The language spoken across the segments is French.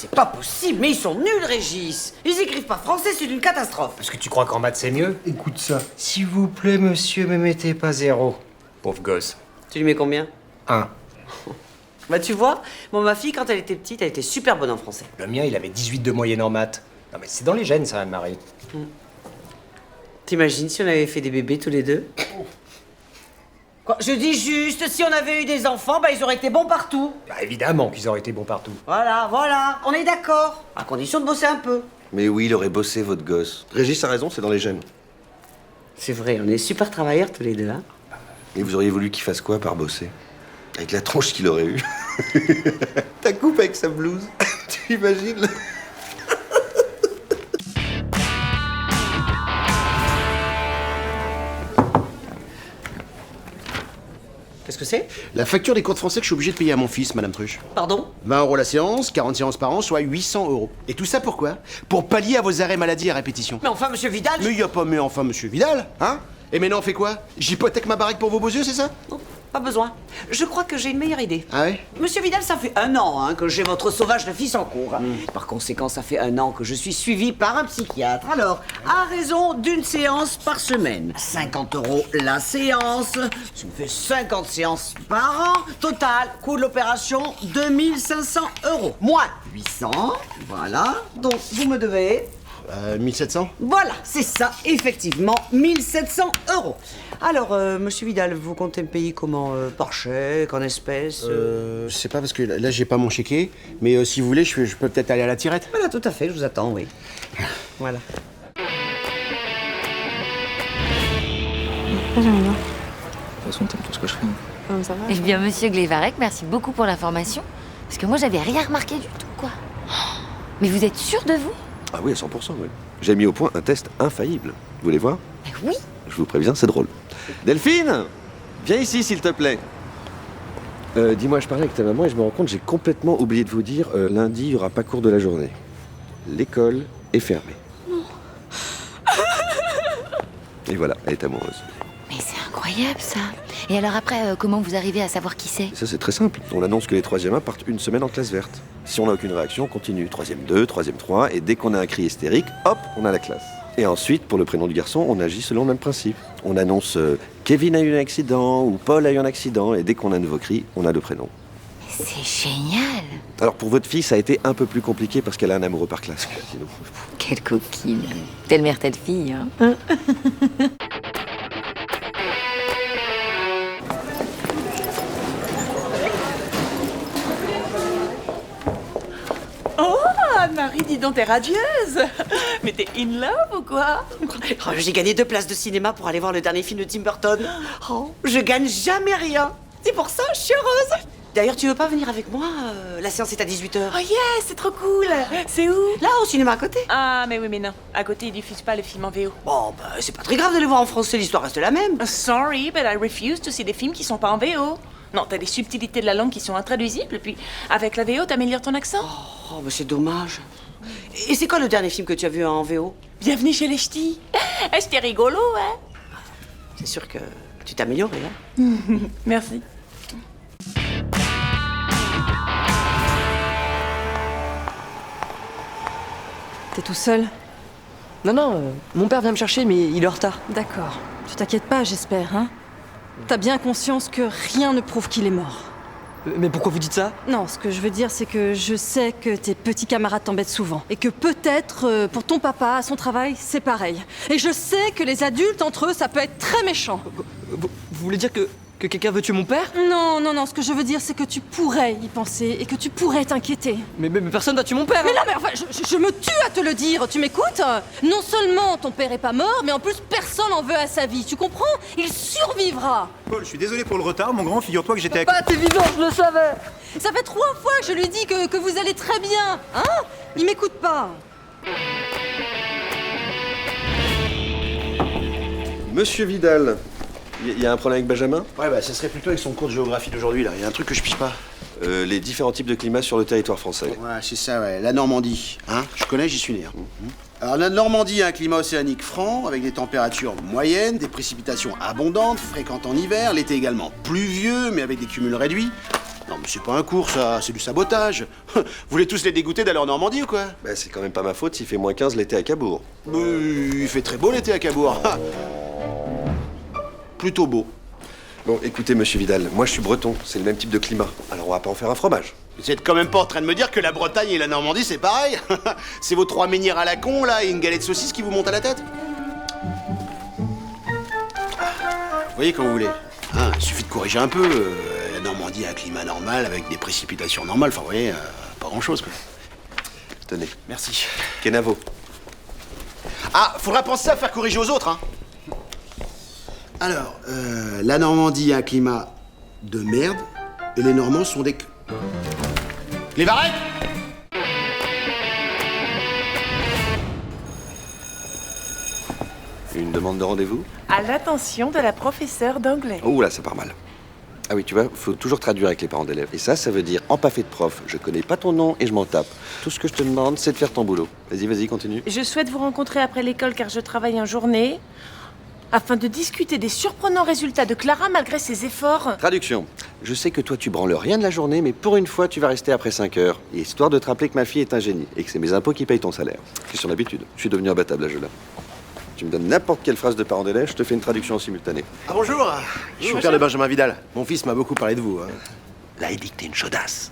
C'est pas possible, mais ils sont nuls, Régis. Ils écrivent pas français, c'est une catastrophe. Parce que tu crois qu'en maths c'est mieux? Écoute ça. S'il vous plaît, monsieur, me mettez pas 0. Pauvre gosse. Tu lui mets combien? 1. Bah tu vois, bon, ma fille, quand elle était petite, elle était super bonne en français. Le mien, il avait 18 de moyenne en maths. Non mais c'est dans les gènes, ça, Anne-Marie. T'imagines si on avait fait des bébés tous les deux? Quoi, je dis juste, si on avait eu des enfants, bah ils auraient été bons partout. Bah évidemment qu'ils auraient été bons partout. Voilà, on est d'accord. À condition de bosser un peu. Mais oui, il aurait bossé, votre gosse. Régis a raison, c'est dans les gènes. C'est vrai, on est super travailleurs tous les deux, hein. Et vous auriez voulu qu'il fasse quoi par bosser? Avec la tronche qu'il aurait eue. Ta coupe avec sa blouse. Tu imagines? Qu'est-ce que c'est? La facture des cours de français que je suis obligé de payer à mon fils, Madame Truche. Pardon? 20 € la séance, 40 séances par an, soit 800 €. Et tout ça pourquoi? Pour pallier à vos arrêts maladie à répétition. Mais enfin, monsieur Vidal... Mais y a pas mais enfin, monsieur Vidal, hein? Et maintenant on fait quoi? J'hypothèque ma baraque pour vos beaux yeux, c'est ça? Non, pas besoin. Je crois que j'ai une meilleure idée. Ah ouais? Monsieur Vidal, ça fait 1 an que j'ai votre sauvage de fils en cours. Par conséquent, ça fait 1 an que je suis suivi par un psychiatre. Alors, à raison d'une séance par semaine. 50 € la séance. Ça me fait 50 séances par an. Total, coût de l'opération, 2500 €. Moins 800, voilà. Donc, vous me devez... 1700? Voilà, c'est ça, effectivement, 1700 €. Alors, monsieur Vidal, vous comptez me payer comment? Par chèque, en espèces Je sais pas parce que là j'ai pas mon chéquier, mais si vous voulez, je peux peut-être aller à la tirette. Voilà, tout à fait, je vous attends, oui. Voilà. J'aime bien. De toute façon, t'aimes tout ce que je fais. Ça va. Eh bien, monsieur Glévarec, merci beaucoup pour l'information. Parce que moi, j'avais rien remarqué du tout, quoi. Mais vous êtes sûr de vous? Ah oui, à 100%, oui. J'ai mis au point un test infaillible. Vous voulez voir? Mais oui. Je vous préviens, c'est drôle. Delphine! Viens ici, s'il te plaît. Dis-moi, je parlais avec ta maman et je me rends compte que j'ai complètement oublié de vous dire, lundi, il n'y aura pas cours de la journée. L'école est fermée. Non. Et voilà, elle est amoureuse. Mais c'est incroyable, ça. Et alors après, comment vous arrivez à savoir qui c'est? Et ça, c'est très simple. On annonce que les 3e A partent une semaine en classe verte. Si on n'a aucune réaction, on continue. 3e 2, 3e 3, et dès qu'on a un cri hystérique, hop, on a la classe. Et ensuite, pour le prénom du garçon, on agit selon le même principe. On annonce Kevin a eu un accident ou Paul a eu un accident, et dès qu'on a un nouveau cri, on a le prénom. Mais c'est génial. Alors pour votre fille, ça a été un peu plus compliqué parce qu'elle a un amoureux par classe. Sinon... Quelle coquine. Telle mère, telle fille, hein. Oh, Anne-Marie, dis donc, t'es radieuse. Mais t'es in love ou quoi? Oh, j'ai gagné 2 places de cinéma pour aller voir le dernier film de Tim Burton. Oh, je gagne jamais rien. C'est pour ça, je suis heureuse. D'ailleurs, tu veux pas venir avec moi? La séance est à 18 h. Oh yes, c'est trop cool. C'est où? Là, au cinéma à côté. Ah, mais oui, mais non. À côté, ils diffusent pas le film en VO. Bon, bah, c'est pas très grave de les voir en français, l'histoire reste la même. Sorry, but I refuse to see des films qui sont pas en VO. Non, t'as des subtilités de la langue qui sont intraduisibles, puis avec la VO, t'améliores ton accent. Oh, bah c'est dommage. Et c'est quoi le dernier film que tu as vu en VO? Bienvenue chez les ch'tis. C'était rigolo, hein? C'est sûr que tu t'es amélioré, hein? Merci. T'es tout seul? Non, mon père vient me chercher, mais il est en retard. D'accord. Tu t'inquiètes pas, j'espère, hein? T'as bien conscience que rien ne prouve qu'il est mort. Mais pourquoi vous dites ça? Non, ce que je veux dire, c'est que je sais que tes petits camarades t'embêtent souvent. Et que peut-être, pour ton papa, à son travail, c'est pareil. Et je sais que les adultes, entre eux, ça peut être très méchant. Vous voulez dire que quelqu'un veut tuer mon père? Non, ce que je veux dire, c'est que tu pourrais y penser et que tu pourrais t'inquiéter. Mais personne va tuer mon père! Mais non, mais enfin, je me tue à te le dire, tu m'écoutes? Non seulement ton père est pas mort, mais en plus personne en veut à sa vie, tu comprends? Il survivra! Paul, je suis désolé pour le retard, mon grand, figure-toi que j'étais... Papa, t'es vivant, je le savais! Ça fait 3 fois que je lui dis que vous allez très bien, hein? Il m'écoute pas. Monsieur Vidal, il y a un problème avec Benjamin? Ouais, bah ça serait plutôt avec son cours de géographie d'aujourd'hui, là. Il y a un truc que je pige pas. Les différents types de climats sur le territoire français. Ouais, c'est ça, ouais. La Normandie, hein? Je connais, j'y suis né. Hein. Alors, la Normandie a un climat océanique franc, avec des températures moyennes, des précipitations abondantes, fréquentes en hiver, l'été également pluvieux, mais avec des cumuls réduits. Non, mais c'est pas un cours, ça, c'est du sabotage. Vous voulez tous les dégoûter d'aller en Normandie ou quoi? Bah, c'est quand même pas ma faute s'il fait moins 15 l'été à Cabourg. Il fait très beau l'été à Cabourg. Plutôt beau. Bon, écoutez, monsieur Vidal, moi je suis breton, c'est le même type de climat. Alors on va pas en faire un fromage. Vous êtes quand même pas en train de me dire que la Bretagne et la Normandie, c'est pareil? C'est vos 3 menhirs à la con, là, et une galette de saucisse qui vous monte à la tête? Vous voyez quand vous voulez. Hein, il suffit de corriger un peu. La Normandie a un climat normal, avec des précipitations normales. Enfin, vous voyez, pas grand-chose, quoi. Tenez. Merci. Kenavo. Ah, faudra penser à faire corriger aux autres, hein. Alors, la Normandie a un climat de merde, et les Normands sont des... Les Varech! Une demande de rendez-vous? À l'attention de la professeure d'anglais. Oh là, ça part mal. Ah oui, tu vois, faut toujours traduire avec les parents d'élèves. Et ça veut dire empaffé de prof. Je connais pas ton nom et je m'en tape. Tout ce que je te demande, c'est de faire ton boulot. Vas-y, continue. Je souhaite vous rencontrer après l'école car je travaille en journée, afin de discuter des surprenants résultats de Clara malgré ses efforts. Traduction. Je sais que toi, tu branles rien de la journée, mais pour une fois, tu vas rester après 5 heures. Et histoire de te rappeler que ma fille est un génie et que c'est mes impôts qui payent ton salaire. Question d'habitude. Je suis devenu imbattable à ce jeu-là. Tu me donnes n'importe quelle phrase de parent d'élève, je te fais une traduction en simultané. Ah, bonjour. Je suis le père de Benjamin Vidal. Mon fils m'a beaucoup parlé de vous. Hein. Là, il dit que t'es une chaudasse.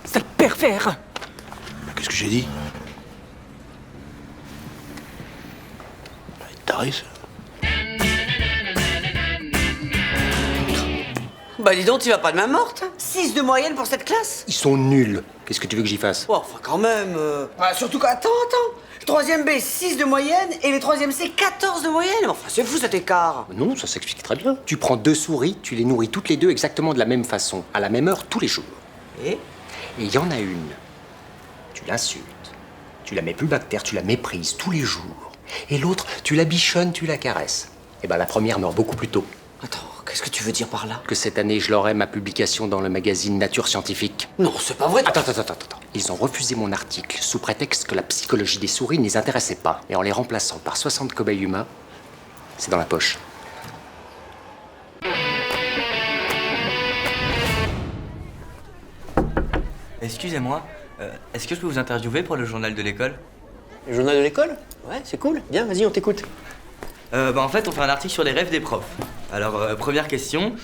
Sale pervers! Qu'est-ce que j'ai dit? Taré, ça. Bah dis donc, tu vas pas de main morte. 6 de moyenne pour cette classe. Ils sont nuls. Qu'est-ce que tu veux que j'y fasse? Oh, enfin quand même. Bah, surtout que... Attends. 3e B, 6 de moyenne, et les 3e C, 14 de moyenne. Enfin, c'est fou cet écart. Non, ça s'explique très bien. Tu prends 2 souris, tu les nourris toutes les 2 exactement de la même façon, à la même heure, tous les jours. Et il y en a une. Tu l'insultes. Tu la mets plus bas que terre, tu la méprises tous les jours. Et l'autre, tu la bichonnes, tu la caresses. Et ben la première meurt beaucoup plus tôt. Attends, qu'est-ce que tu veux dire par là? Que cette année, je l'aurai ma publication dans le magazine Nature Scientifique. Non, c'est pas vrai. Attends. Ils ont refusé mon article sous prétexte que la psychologie des souris ne les intéressait pas. Et en les remplaçant par 60 cobayes humains, c'est dans la poche. Excusez-moi, est-ce que je peux vous interviewer pour le journal de l'école? Le journal de l'école? Ouais, c'est cool. Bien, vas-y, on t'écoute. En fait, on fait un article sur les rêves des profs. Alors, première question,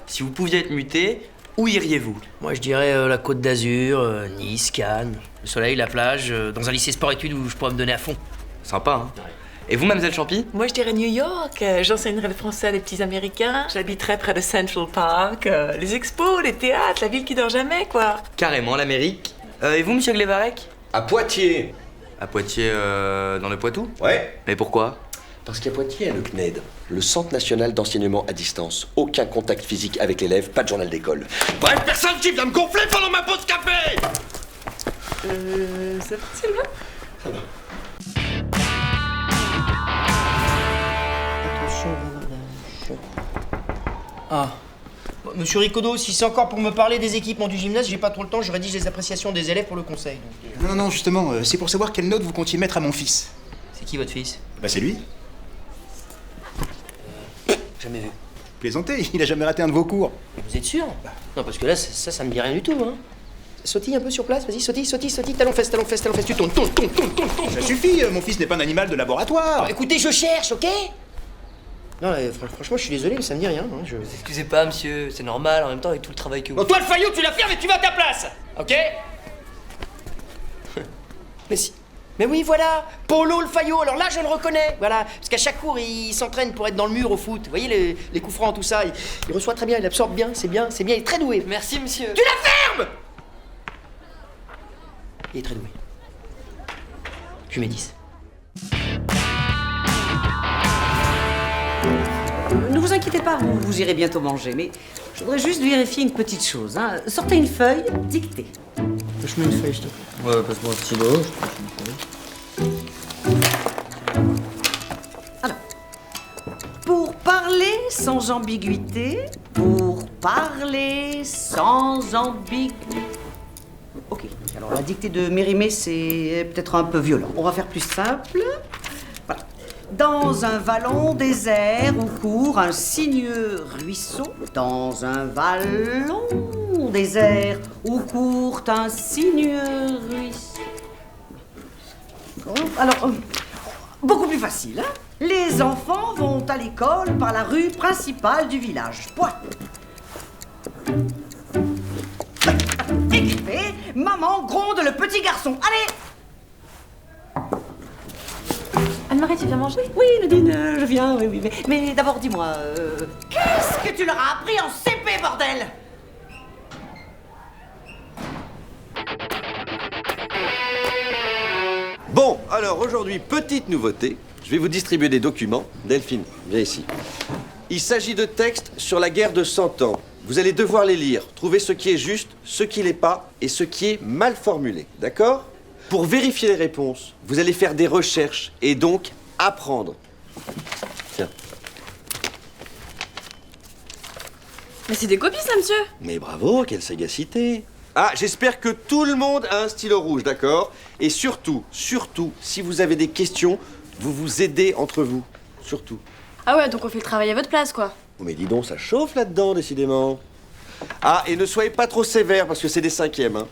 si vous pouviez être muté, où iriez-vous? Moi, je dirais la Côte d'Azur, Nice, Cannes, le soleil, la plage, dans un lycée sport-études où je pourrais me donner à fond. Sympa, hein? Ouais. Et vous, mademoiselle Champy? Moi, je dirais New York. J'enseignerais le français à des petits Américains. J'habiterais près de Central Park. Les expos, les théâtres, la ville qui dort jamais, quoi. Carrément, l'Amérique. Et vous, monsieur Glévarec? À Poitiers. À Poitiers, dans le Poitou? Ouais. Mais pourquoi? Parce qu'à Poitiers, il y a le CNED, le Centre National d'Enseignement à Distance. Aucun contact physique avec l'élève, pas de journal d'école. Bref, personne qui vient me gonfler pendant ma pause café. Ça va, Sylvain? Ça va. Ah. Monsieur Ricodo, si c'est encore pour me parler des équipements du gymnase, j'ai pas trop le temps, je rédige les appréciations des élèves pour le conseil. Donc... Non, justement, c'est pour savoir quelle note vous comptiez mettre à mon fils. C'est qui votre fils? Bah c'est lui. Jamais vu. Plaisantez, il a jamais raté un de vos cours. Vous êtes sûr? Non, parce que là, ça me dit rien du tout, hein. Sautille un peu sur place, vas-y, sautille, talon fesse, tu tournes. Ça suffit, mon fils n'est pas un animal de laboratoire. Alors, écoutez, je cherche, ok? Non, franchement, je suis désolé, mais ça me dit rien. Hein, Vous excusez pas, monsieur, c'est normal, en même temps, avec tout le travail que vous... Bon, toi, le faillot, tu l'as fait, mais tu vas à ta place, ok? Mais si... Mais oui, voilà, Polo le faillot, alors là je le reconnais, voilà, parce qu'à chaque cours il s'entraîne pour être dans le mur au foot, vous voyez les coups francs, tout ça, il reçoit très bien, il absorbe bien, il est très doué. Merci, monsieur. Tu la fermes! Il est très doué. Je lui mets 10. Ne vous inquiétez pas, vous irez bientôt manger, mais je voudrais juste vérifier une petite chose. Hein. Sortez une feuille, dictez. Je mets une feuille, s'il te plaît. Ouais, passe-moi un stylo. Alors, pour parler sans ambiguïté, Ok, alors la dictée de Mérimée, c'est peut-être un peu violent. On va faire plus simple. Voilà. Dans un vallon désert où court un sinueux ruisseau. Dans un vallon désert où court un sinueux ruisseau. Alors, beaucoup plus facile, hein? Les enfants vont à l'école par la rue principale du village. Point. Écrivez, maman gronde le petit garçon. Allez! Anne-Marie, tu viens manger? Oui, Nadine, je viens, oui. Mais d'abord, dis-moi, qu'est-ce que tu leur as appris en CP, bordel? Bon, alors aujourd'hui, petite nouveauté. Je vais vous distribuer des documents. Delphine, viens ici. Il s'agit de textes sur la guerre de 100 ans. Vous allez devoir les lire, trouver ce qui est juste, ce qui l'est pas et ce qui est mal formulé, d'accord? Pour vérifier les réponses, vous allez faire des recherches et donc apprendre. Tiens. Mais c'est des copies, ça, monsieur? Mais bravo, quelle sagacité! Ah, j'espère que tout le monde a un stylo rouge, d'accord? Et surtout, si vous avez des questions, vous vous aidez entre vous. Surtout. Ah ouais, donc on fait le travail à votre place, quoi. Oh, mais dis donc, ça chauffe là-dedans, décidément. Ah, et ne soyez pas trop sévère, parce que c'est des 5e, hein.